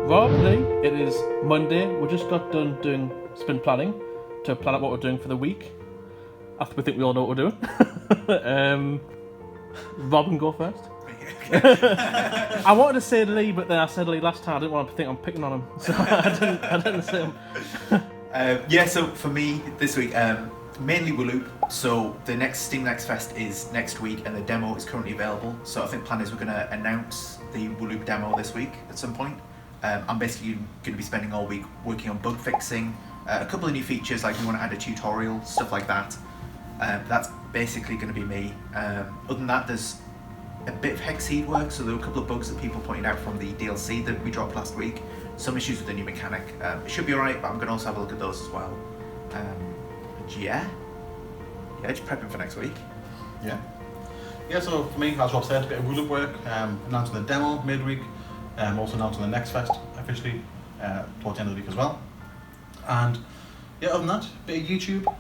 Rob, Lee, it is Monday. We just got done doing sprint planning to plan out what we're doing for the week. After we think we all know what we're doing. Rob can go first. I wanted to say Lee, but then I said Lee last time. I didn't want to think I'm picking on him, so I didn't say him. So for me this week, mainly Waloop. So the next Steam Next Fest is next week, and the demo is currently available. So I think plan is we're going to announce the Waloop demo this week at some point. I'm basically going to be spending all week working on bug fixing, a couple of new features like we want to add a tutorial, stuff like that. That's basically going to be me. Other than that, there's a bit of hex seed work, so there were a couple of bugs that people pointed out from the DLC that we dropped last week. Some issues with the new mechanic. It should be alright, but I'm going to also have a look at those as well. Yeah, just prepping for next week. Yeah, so for me, as Rob said, a bit of Waloop work, announcing the demo midweek, also announcing the Next Fest officially towards the end of the week as well. And yeah, other than that, a bit of YouTube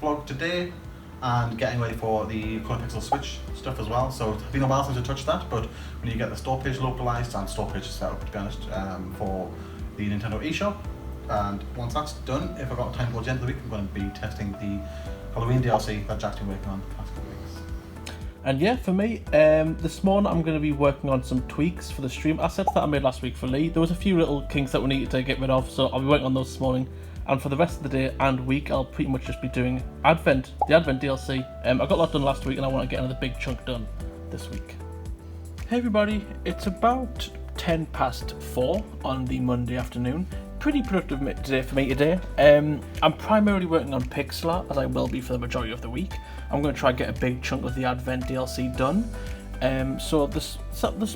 vlog today, and getting ready for the Color Pixel Switch stuff as well. So it's been a while since I touched that, but when you get the store page localized and store page set up, to be honest, for the Nintendo eShop. And once that's done, if I've got time towards the end of the week, I'm going to be testing the Halloween DLC that Jack's been working on the past couple of weeks. And yeah, for me, this morning I'm going to be working on some tweaks for the stream assets that I made last week for Lee. There was a few little kinks that we needed to get rid of, so I'll be working on those this morning. And for the rest of the day and week, I'll pretty much just be doing the Advent DLC. I got a lot done last week, and I want to get another big chunk done this week. Hey everybody, it's about 4:10 on the Monday afternoon. Pretty productive day for me today. I'm primarily working on pixel art, as I will be for the majority of the week. I'm going to try and get a big chunk of the Advent DLC done. So this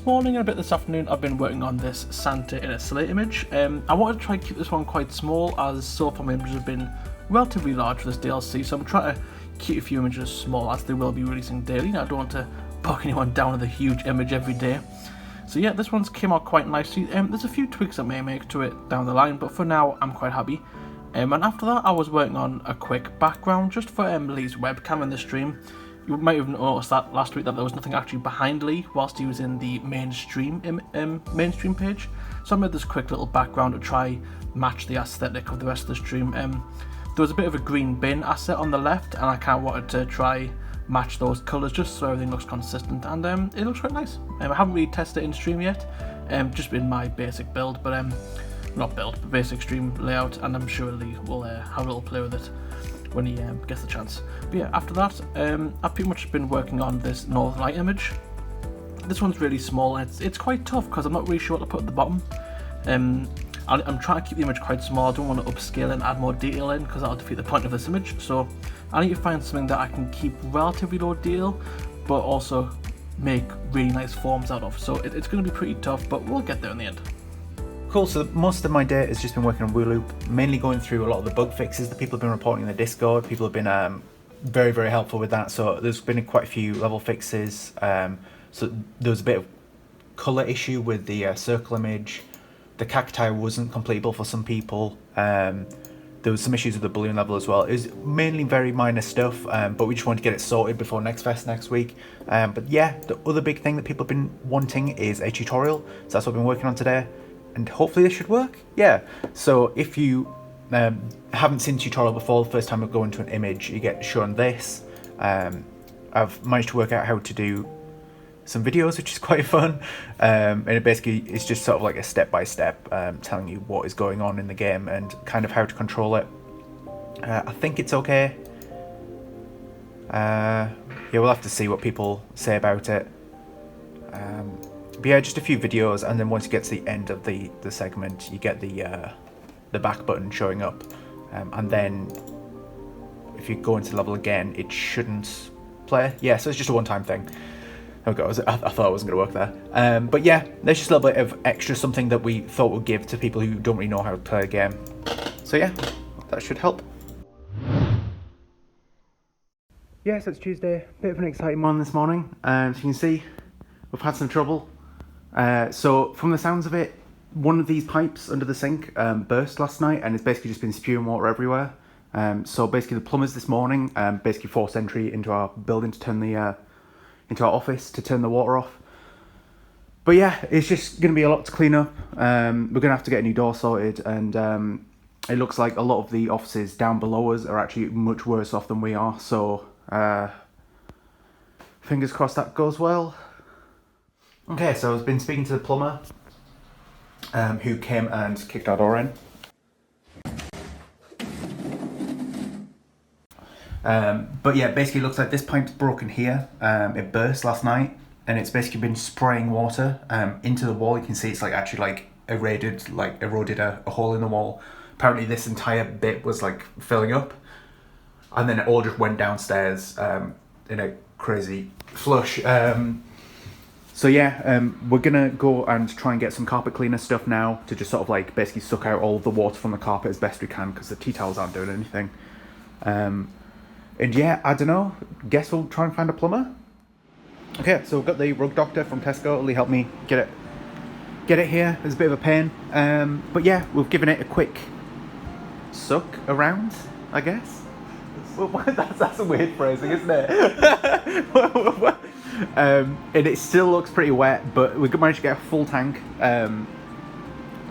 morning and a bit this afternoon, I've been working on this Santa in a slate image. I wanted to try and keep this one quite small, as so far my images have been relatively large for this DLC, so I'm trying to keep a few images small, as they will be releasing daily. Now, I don't want to bog anyone down with a huge image every day. So yeah, this one's came out quite nicely. There's a few tweaks I may make to it down the line, but for now, I'm quite happy. And after that, I was working on a quick background just for Lee's webcam in the stream. You might have noticed that last week that there was nothing actually behind Lee whilst he was in the mainstream page. So I made this quick little background to try match the aesthetic of the rest of the stream. There was a bit of a green bin asset on the left, and I kind of wanted to try match those colours just so everything looks consistent, and it looks quite nice. I haven't really tested it in stream yet, just in my basic build, but not build, but basic stream layout, and I'm sure Lee will have a little play with it when he gets the chance. But yeah, after that, I've pretty much been working on this Northern Light image. This one's really small, and it's quite tough because I'm not really sure what to put at the bottom. I'm trying to keep the image quite small. I don't want to upscale and add more detail in, because that'll defeat the point of this image. So I need to find something that I can keep relatively low detail, but also make really nice forms out of. So it's going to be pretty tough, but we'll get there in the end. Cool, so most of my day has just been working on Waloop, mainly going through a lot of the bug fixes that people have been reporting in the Discord. People have been very, very helpful with that. So there's been quite a few level fixes. So there was a bit of colour issue with the circle image. The cacti wasn't completable for some people. There was some issues with the balloon level as well. It was mainly very minor stuff, but we just wanted to get it sorted before Next Fest next week. But yeah, the other big thing that people have been wanting is a tutorial. So that's what I've been working on today. And hopefully this should work. Yeah, so if you haven't seen tutorial before, the first time you go into an image, you get shown this. I've managed to work out how to do some videos, which is quite fun. And it basically is just sort of like a step-by-step telling you what is going on in the game and kind of how to control it. I think it's okay. Yeah, we'll have to see what people say about it. But yeah, just a few videos, and then once you get to the end of the segment, you get the back button showing up, and then if you go into the level again, it shouldn't play. Yeah, so it's just a one-time thing. Oh god, I thought it wasn't going to work there. But yeah, there's just a little bit of extra something that we thought would give to people who don't really know how to play a game. So yeah, that should help. Yeah, so it's Tuesday. Bit of an exciting one this morning. As you can see, we've had some trouble. So from the sounds of it, one of these pipes under the sink burst last night, and it's basically just been spewing water everywhere. So basically the plumbers this morning basically forced entry into our building to turn into our office to turn the water off. But yeah, it's just going to be a lot to clean up. We're going to have to get a new door sorted, and it looks like a lot of the offices down below us are actually much worse off than we are. So fingers crossed that goes well. Okay, so I've been speaking to the plumber who came and kicked our door in. But yeah, basically it looks like this pipe's broken here. It burst last night, and it's basically been spraying water into the wall. You can see it's like actually like eroded a hole in the wall. Apparently this entire bit was like filling up, and then it all just went downstairs in a crazy flush. So yeah, we're gonna go and try and get some carpet cleaner stuff now to just sort of like basically suck out all of the water from the carpet as best we can, because the tea towels aren't doing anything. And yeah, I don't know, guess we'll try and find a plumber. Okay, so we've got the rug doctor from Tesco. He helped me get it here. It's a bit of a pain, but yeah, we've given it a quick suck around, I guess. That's a weird phrasing, isn't it? And it still looks pretty wet, but we managed to get a full tank.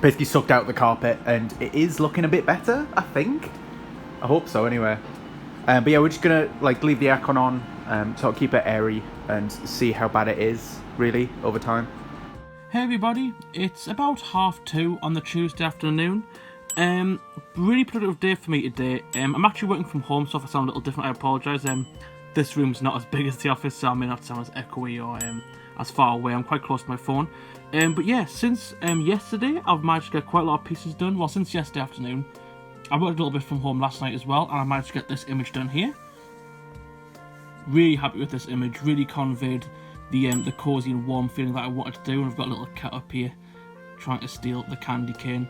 Basically sucked out the carpet, and it is looking a bit better, I think. I hope so, anyway. But yeah, we're just gonna like leave the aircon on, sort of keep it airy, and see how bad it is really over time. Hey everybody, it's about 2:30 on the Tuesday afternoon. Really productive day for me today. I'm actually working from home, so if I sound a little different, I apologise. This room's not as big as the office, so I may not sound as echoey or as far away. I'm quite close to my phone. But yeah, since yesterday, I've managed to get quite a lot of pieces done. Well, since yesterday afternoon. I worked a little bit from home last night as well, and I managed to get this image done here. Really happy with this image. Really conveyed the cosy and warm feeling that I wanted to do. And I've got a little cat up here trying to steal the candy cane.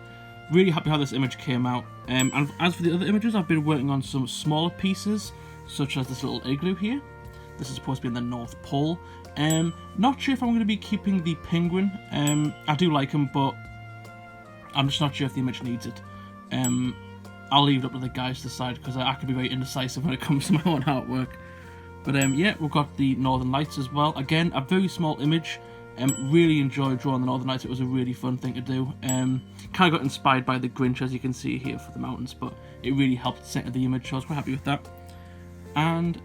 Really happy how this image came out. And as for the other images, I've been working on some smaller pieces, such as this little igloo here. This is supposed to be in the North Pole. Not sure if I'm going to be keeping the penguin. I do like him, but I'm just not sure if the image needs it. I'll leave it up to the guys to decide, because I can be very indecisive when it comes to my own artwork. But yeah, we've got the Northern Lights as well. Again, a very small image. Really enjoyed drawing the Northern Lights. It was a really fun thing to do. Kind of got inspired by the Grinch, as you can see here, for the mountains, but it really helped center the image, so I was quite happy with that. And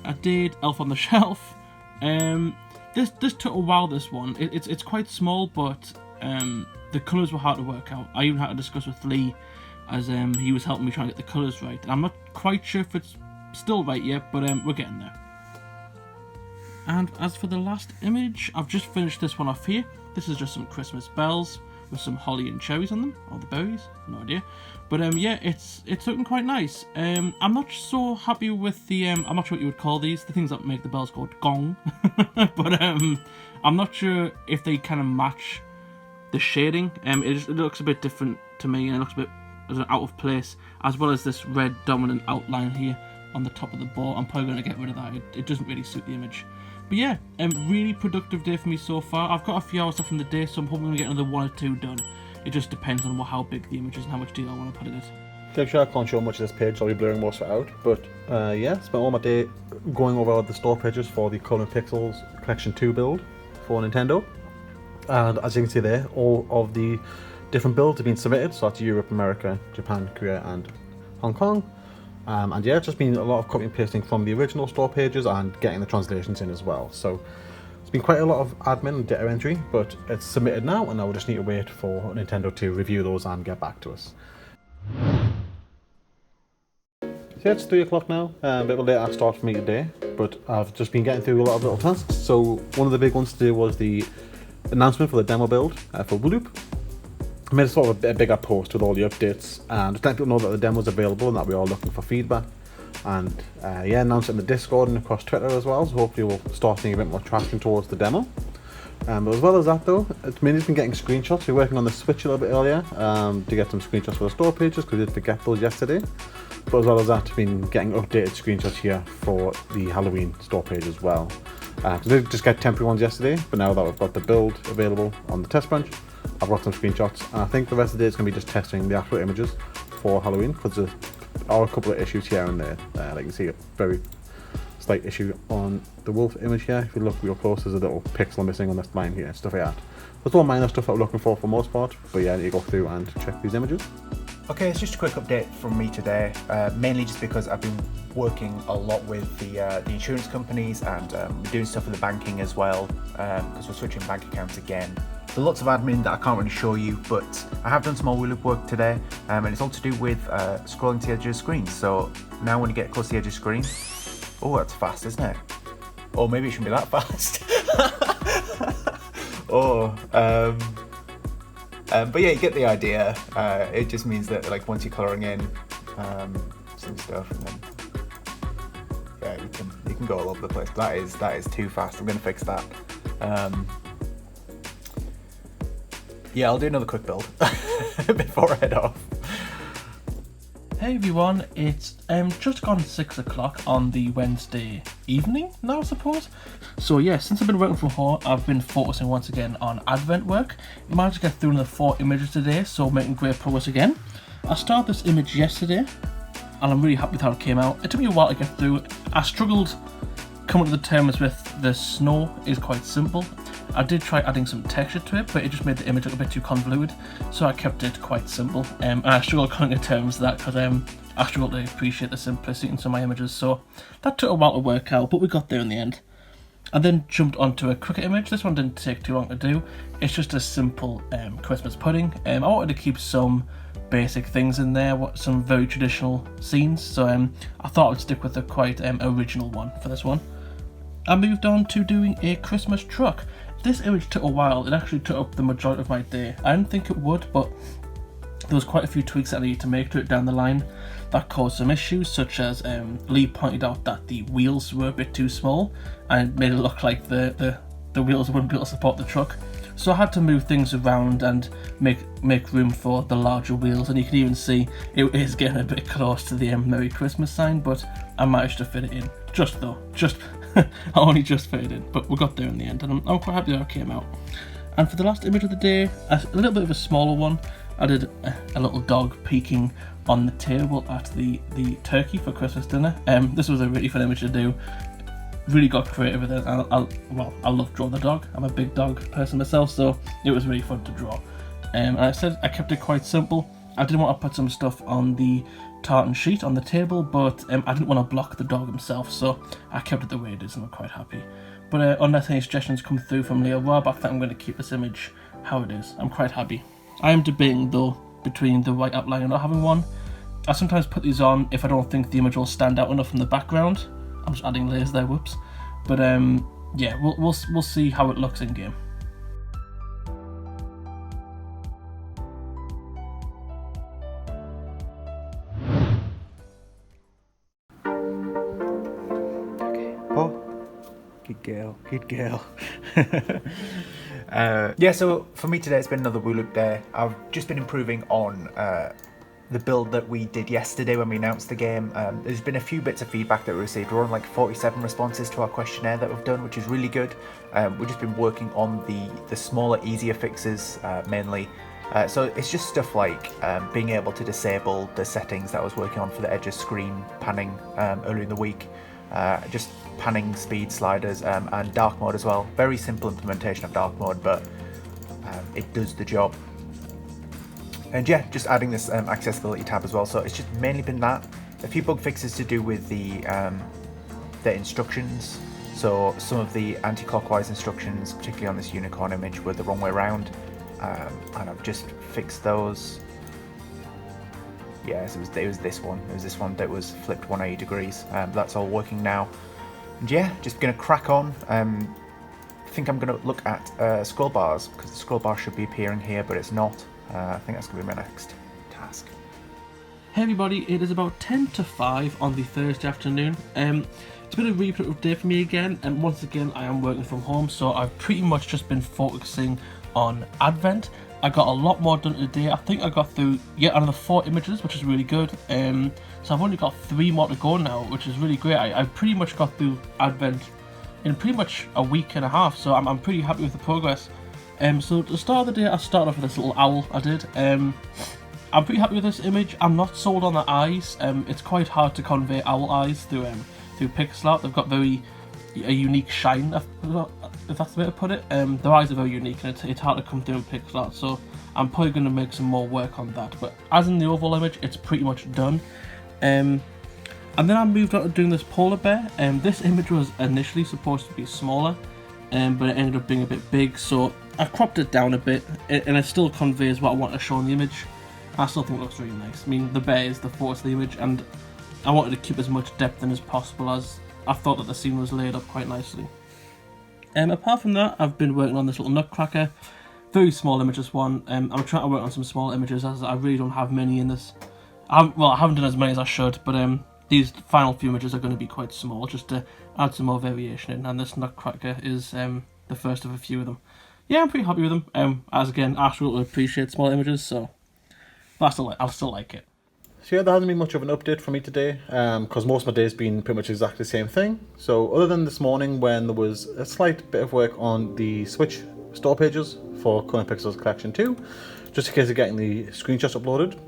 I did Elf on the Shelf. This took a while, this one. It's quite small, but the colours were hard to work out. I even had to discuss with Lee, as he was helping me try and get the colours right. And I'm not quite sure if it's still right yet, but we're getting there. And as for the last image, I've just finished this one off here. This is just some Christmas bells with some holly and cherries on them, or the berries, no idea. But yeah, it's looking quite nice. I'm not so happy with the I'm not sure what you would call these, the things that make the bells go gong. But I'm not sure if they kind of match the shading. It looks a bit different to me, and it looks a bit out of place, as well as this red dominant outline here on the top of the bow. I'm probably going to get rid of that. It doesn't really suit the image. But yeah, really productive day for me so far. I've got a few hours left in the day, so I'm hoping to get another 1 or 2 done. It just depends on how big the image is and how much detail I want to put in it. I'm sure I can't show much of this page, so I'll be blurring most of it out. But yeah, spent all my day going over the store pages for the Color Pixels Collection 2 build for Nintendo. And as you can see there, all of the different builds have been submitted, so that's Europe, America, Japan, Korea and Hong Kong. And yeah, it's just been a lot of copy and pasting from the original store pages and getting the translations in as well. So it's been quite a lot of admin and data entry, but it's submitted now, and now we just need to wait for Nintendo to review those and get back to us. So yeah, it's 3 o'clock now, a bit of a later start for me today, but I've just been getting through a lot of little tasks. So one of the big ones today was the announcement for the demo build for Wooloop. I made a sort of a bigger post with all the updates, and just letting people know that the demo is available and that we're all looking for feedback. And yeah, announced it in the Discord and across Twitter as well, so hopefully we'll start seeing a bit more traction towards the demo. But as well as that though, it's mainly been getting screenshots. We're working on the Switch a little bit earlier to get some screenshots for the store pages, because we did forget those yesterday. But as well as that, we've been getting updated screenshots here for the Halloween store page as well. Because we did just get temporary ones yesterday, but now that we've got the build available on the test bench, I've got some screenshots, and I think the rest of the day is going to be just testing the actual images for Halloween, because the are a couple of issues here and there. Like you can see a very slight issue on the wolf image here. If you look real close, there's a little pixel missing on this line here, stuff like that. That's all minor stuff that we're looking for most part, but yeah, you go through and check these images. Okay, it's just a quick update from me today, mainly just because I've been working a lot with the insurance companies and doing stuff with the banking as well, because we're switching bank accounts again. So lots of admin that I can't really show you, but I have done some more Loop work today, and it's all to do with scrolling to the edge of the screen. So now when you get close to the edge of the screen, oh, that's fast, isn't it? Or maybe it shouldn't be that fast. But yeah, you get the idea. It just means that like once you're colouring in some stuff, and then yeah, you can go all over the place. That is too fast. I'm gonna fix that. Yeah, I'll do another quick build before I head off. Hey everyone, it's just gone 6 o'clock on the Wednesday evening now, I suppose. So yeah, since I've been working from home, I've been focusing once again on Advent work. Managed to get through another 4 images today, so making great progress again. I started this image yesterday, and I'm really happy with how it came out. It took me a while to get through. I struggled coming to the terms with the snow is quite simple. I did try adding some texture to it, but it just made the image look a bit too convoluted, so I kept it quite simple. And I struggled coming to terms with that because I struggled to appreciate the simplicity in some of my images, so that took a while to work out, but we got there in the end. I then jumped onto a cricket image. This one didn't take too long to do. It's just a simple Christmas pudding. I wanted to keep some basic things in there, some very traditional scenes, so I thought I'd stick with a quite original one for this one. I moved on to doing a Christmas truck. This image took a while. It actually took up the majority of my day. I didn't think it would, but there was quite a few tweaks that I needed to make to it down the line that caused some issues, such as Lee pointed out that the wheels were a bit too small and made it look like the wheels wouldn't be able to support the truck. So I had to move things around and make room for the larger wheels, and you can even see it is getting a bit close to the Merry Christmas sign, but I managed to fit it in. I only just fit it in, but we got there in the end, and I'm quite happy that it came out. And for the last image of the day, a little bit of a smaller one, I did a little dog peeking on the table at the turkey for Christmas dinner. This was a really fun image to do. Really got creative with it. I love drawing the dog. I'm a big dog person myself, so it was really fun to draw. And I said I kept it quite simple. I didn't want to put some stuff on the tartan sheet on the table, but I didn't want to block the dog himself, so I kept it the way it is, and I'm quite happy. But unless any suggestions come through from Leo Rob, I think I'm going to keep this image how it is. I'm quite happy. I am debating though between the white outline and not having one. I sometimes put these on if I don't think the image will stand out enough from the background. I'm just adding layers there, whoops. But yeah, we'll see how it looks in game. Good girl. Yeah, so for me today it's been another Loop day. I've just been improving on the build that we did yesterday when we announced the game. There's been a few bits of feedback that we received. We're on like 47 responses to our questionnaire that we've done, which is really good. We've just been working on the smaller, easier fixes mainly. So it's just stuff like being able to disable the settings that I was working on for the edge of screen panning earlier in the week. Just panning speed sliders and dark mode as well. Very simple implementation of dark mode, but it does the job. And yeah, just adding this accessibility tab as well. So it's just mainly been that. A few bug fixes to do with the instructions. So some of the anti-clockwise instructions, particularly on this unicorn image, were the wrong way around, and I've just fixed those. Yes, it was this one. It was this one that was flipped 180 degrees. That's all working now. And yeah, just gonna crack on. I think I'm gonna look at scroll bars, because the scroll bar should be appearing here, but it's not. I think that's gonna be my next task. Hey everybody, it is about 10 to 5 on the Thursday afternoon. It's been a really productive day for me again, and once again I am working from home, so I've pretty much just been focusing on Advent. I got a lot more done today. I think I got through yet another 4 images, which is really good. So I've only got 3 more to go now, which is really great. I pretty much got through Advent in pretty much a week and a half, so I'm pretty happy with the progress. So at the start of the day, I started off with this little owl I did. I'm pretty happy with this image. I'm not sold on the eyes. It's quite hard to convey owl eyes through pixel art. They've got a unique shine, if that's the way to put it. Their eyes are very unique, and it's hard to come through in pixel art, so I'm probably going to make some more work on that. But as in the overall image, it's pretty much done. And then I moved on to doing this polar bear. This image was initially supposed to be smaller, but it ended up being a bit big, so I cropped it down a bit, and it still conveys what I want to show in the image. I still think it looks really nice. I mean, the bear is the focus of the image, and I wanted to keep as much depth in as possible, as I thought that the scene was laid up quite nicely. Apart from that, I've been working on this little nutcracker. Very small image, this one. I'm trying to work on some small images, as I really don't have many in this. I haven't done as many as I should, but these final few images are going to be quite small, just to add some more variation in, and this nutcracker is the first of a few of them. Yeah, I'm pretty happy with them. As again, I absolutely appreciate small images, so but I'll still like it. So yeah, there hasn't been much of an update for me today, because most of my day's been pretty much exactly the same thing. So other than this morning when there was a slight bit of work on the Switch store pages for Current Pixels Collection 2, just in case of getting the screenshots uploaded.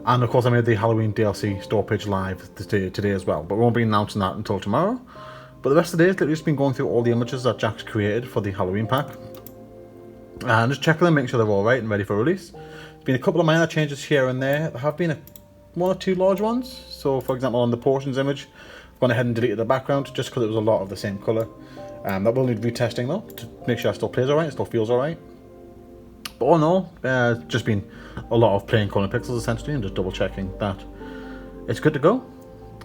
And of course I made the Halloween DLC store page live today as well, but we won't be announcing that until tomorrow. But the rest of the day has literally just been going through all the images that Jack's created for the Halloween pack, and just checking them, making sure they're all right and ready for release. There's been a couple of minor changes here and there. There have been one or two large ones. So for example, on the portions image, I've gone ahead and deleted the background just because it was a lot of the same colour. That will need retesting though, to make sure it still plays alright, it still feels alright. But all in all, it's just been a lot of playing Corner Pixels essentially, and just double checking that it's good to go.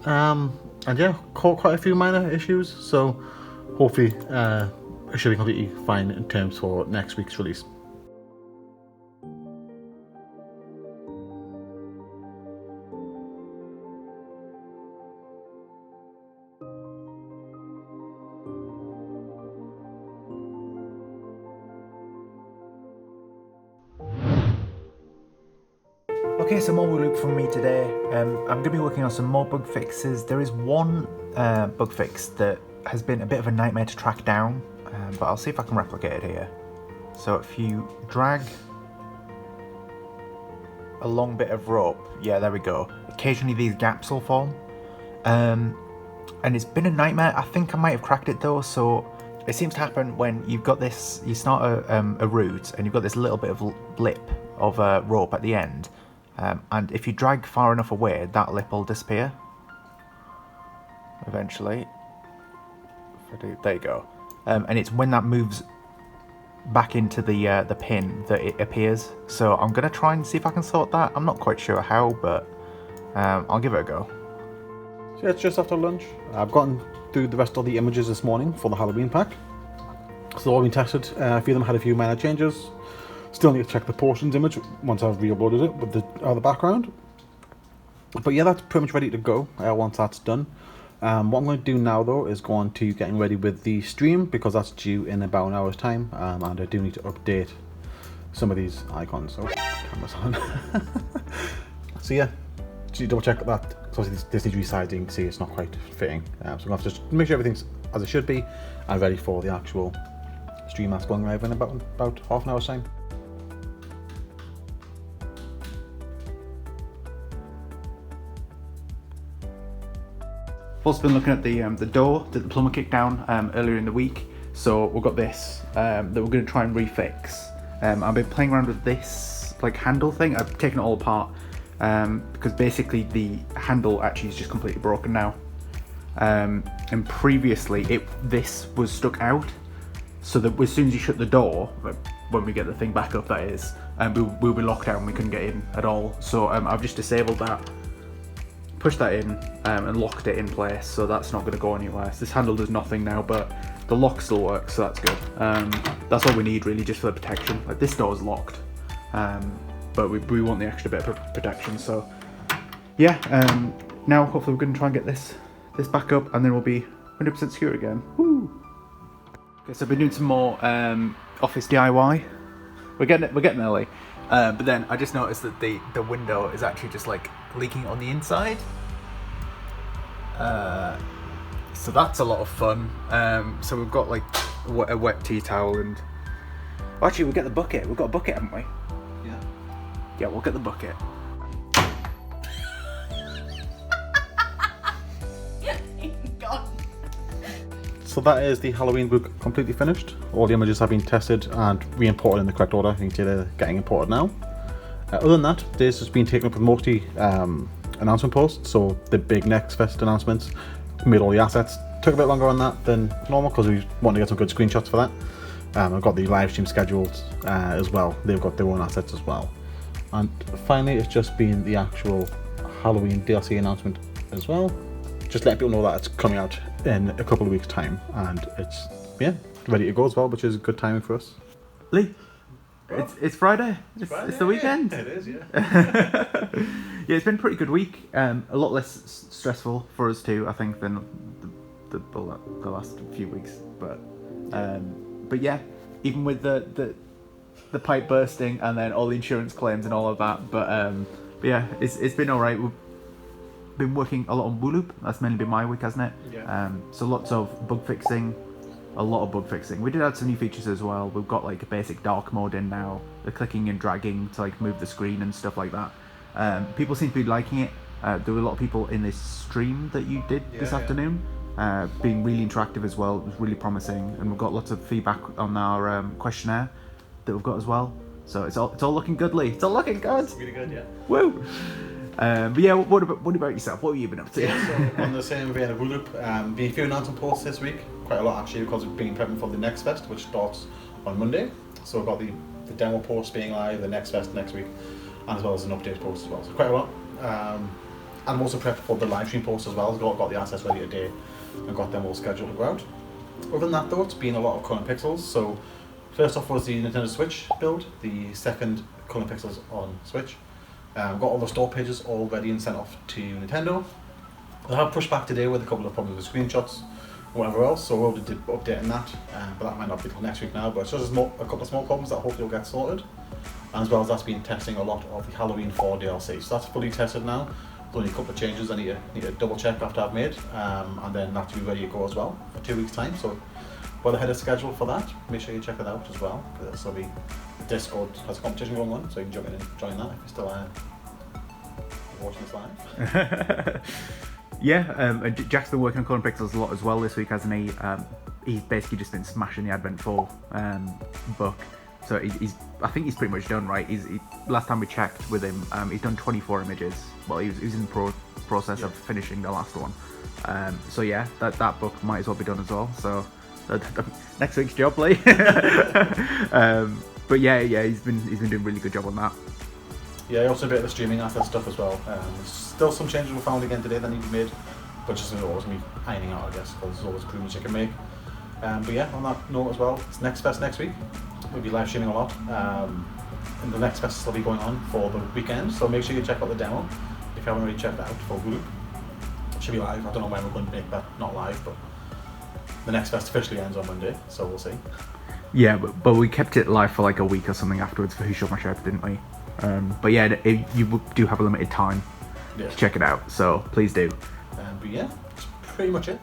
And yeah, caught quite a few minor issues, so hopefully it should be completely fine in terms for next week's release. Okay, so more loop from me today. I'm going to be working on some more bug fixes. There is one bug fix that has been a bit of a nightmare to track down, but I'll see if I can replicate it here. So if you drag a long bit of rope, yeah, there we go. Occasionally these gaps will form, and it's been a nightmare. I think I might have cracked it though. So it seems to happen when you've got this, you start a route and you've got this little bit of lip of rope at the end. And if you drag far enough away, that lip will disappear. Eventually. There you go. And it's when that moves back into the pin that it appears. So I'm going to try and see if I can sort that. I'm not quite sure how, but I'll give it a go. So yeah, it's just after lunch. I've gotten through the rest of the images this morning for the Halloween pack. So they've all been tested. A few of them had a few minor changes. Still need to check the portions image once I've re-uploaded it with the other background. But yeah, that's pretty much ready to go once that's done. What I'm going to do now though is go on to getting ready with the stream, because that's due in about an hour's time, and I do need to update some of these icons. So camera's on. So yeah, just double check that. So obviously this needs resizing to see it's not quite fitting. So I'm going to have to just make sure everything's as it should be and ready for the actual stream that's going live in about half an hour's time. I've also been looking at the door that the plumber kicked down earlier in the week. So we've got this that we're going to try and refix. I've been playing around with this like handle thing. I've taken it all apart because basically the handle actually is just completely broken now. And previously this was stuck out, so that as soon as you shut the door, when we get the thing back up, that is, we'll be locked out and we couldn't get in at all. So I've just disabled that, pushed that in and locked it in place, so that's not going to go anywhere. So this handle does nothing now, but the lock still works, so that's good. That's all we need really, just for the protection. Like this door is locked, but we want the extra bit of protection. So yeah, now hopefully we're going to try and get this back up, and then we'll be 100% secure again. Woo! Okay, so I've been doing some more office DIY. We're getting early, but then I just noticed that the window is actually just like leaking on the inside. So that's a lot of fun. So we've got like a wet tea towel, and actually we'll get the bucket. We've got a bucket, haven't we? Yeah. Yeah, we'll get the bucket. So that is the Halloween book completely finished. All the images have been tested and re-imported in the correct order. I think they're getting imported now. Other than that, this has been taken up with mostly announcement posts, so the big Next Fest announcements. Made all the assets. Took a bit longer on that than normal because we wanted to get some good screenshots for that. I've got the live stream scheduled as well. They've got their own assets as well. And finally, it's just been the actual Halloween DLC announcement as well. Just let people know that it's coming out in a couple of weeks' time, and it's ready to go as well, which is good timing for us. Lee, it's Friday. It's the weekend. Yeah, it is, yeah. Yeah, it's been a pretty good week. A lot less stressful for us too, I think, than the last few weeks. But yeah, even with the pipe bursting and then all the insurance claims and all of that. But yeah, it's been all right. We've been working a lot on Wooloop. That's mainly been my week, hasn't it? Yeah. So lots of bug fixing. A lot of bug fixing. We did add some new features as well. We've got like a basic dark mode in now, the clicking and dragging to like move the screen and stuff like that. People seem to be liking it. There were a lot of people in this stream that you did this afternoon, being really interactive as well. It was really promising, and we've got lots of feedback on our questionnaire that we've got as well. So it's all looking good, Lee. It's all looking good. Really good, yeah. Woo! But yeah, what about yourself? What have you been up to? Yeah, so on the same vein of Wooloop, been a few announcement posts this week. Quite a lot actually, because we've been prepping for the Next Fest, which starts on Monday. So we've got the demo post being live, the Next Fest next week, and as well as an update post as well. So quite a lot. And I'm also prepped for the live stream post as well. Got the assets ready today and got them all scheduled to go out. Other than that though, it's been a lot of Colour and Pixels. So first off was the Nintendo Switch build, the second Colour and Pixels on Switch. Got all the store pages all ready and sent off to Nintendo. I have pushed back today with a couple of problems with screenshots and whatever else, so we'll be updating that, but that might not be till next week now, but it's just a couple of small problems that hopefully will get sorted. And as well as that's been testing a lot of the Halloween 4 DLC, so that's fully tested now. There's only a couple of changes I need to double check after I've made, and then that will be ready to go as well for 2 weeks time, so well ahead of schedule for that. Make sure you check it out as well, because there'll be Discord has a competition going on, so you can jump in and join that if you're still watching this live. Yeah, Jack's been working on Colour and Pixels a lot as well this week, hasn't he? He's basically just been smashing the Advent 4 book. So I think he's pretty much done, right? Last time we checked with him, he's done 24 images. Well, he was in the process of finishing the last one. So yeah, that book might as well be done as well. So next week's job, Lee. But yeah, he's been doing a really good job on that. Yeah, also a bit of the streaming asset stuff as well. There's still some changes we found again today that need to be made, but just always going to be ironing out, I guess, because there's always improvements you can make. But yeah, on that note as well, it's Next Fest next week. We'll be live streaming a lot. And the Next Fest will be going on for the weekend, so make sure you check out the demo if you haven't already checked it out for Wooloop. It should be live. I don't know when we're going to make that not live, but the Next Fest officially ends on Monday, so we'll see. Yeah, but we kept it live for like a week or something afterwards for Who Shot My Sheriff, didn't we? But yeah, you do have a limited time to check it out, so please do. But yeah, that's pretty much it.